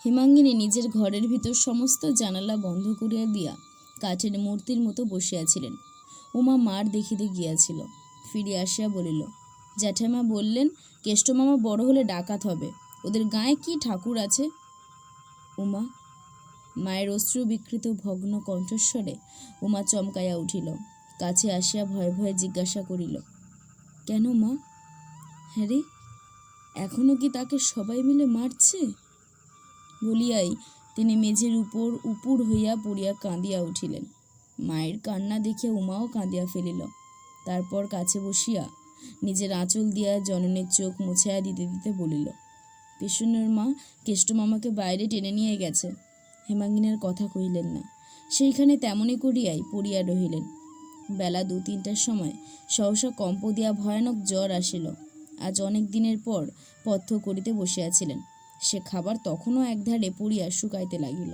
হেমাঙ্গিনী নিজের ঘরের ভিতর সমস্ত জানালা বন্ধ করিয়া দিয়া কাঠের মূর্তির মতো বসিয়াছিলেন। উমা মার দেখিতে গিয়াছিল। ফিরে আসিয়া বলিল, জ্যাঠামা বললেন কেষ্টমামা বড় হলে ডাকাত হবে, ওদের গায়ে কি ঠাকুর আছে? উমা, মায়ের অশ্রু বিকৃত ভগ্ন কণ্ঠস্বরে উমা চমকাইয়া উঠিল। কাছে আসিয়া ভয়ে ভয়ে জিজ্ঞাসা করিল, কেন মা? হ্যাঁ রে, এখনো কি তাকে সবাই মিলে মারছে? বলিয়াই তিনি মেঝের উপর উপুর হইয়া পড়িয়া কাঁদিয়া উঠিলেন। মায়ের কান্না দেখিয়া উমাও কাঁদিয়া ফেলিল। তারপর কাছে বসিয়া নিজের আঁচল দিয়া জননীর চোখ মুছাইয়া দিতে দিতে বলিল, পেছনের মা কেষ্টমামাকে বাইরে টেনে নিয়ে গেছে। হেমাঙ্গিনীর কথা কহিলেন না। সেইখানে তেমনি করিয়াই পড়িয়া রহিলেন। বেলা 2-3টার সময় সহসা কম্প দিয়া ভয়ানক জ্বর আসিল। আজ অনেক দিনের পর পথ্য করিতে বসিয়াছিলেন। সে খাবার তখনও একধারে পড়িয়া শুকাইতে লাগিল।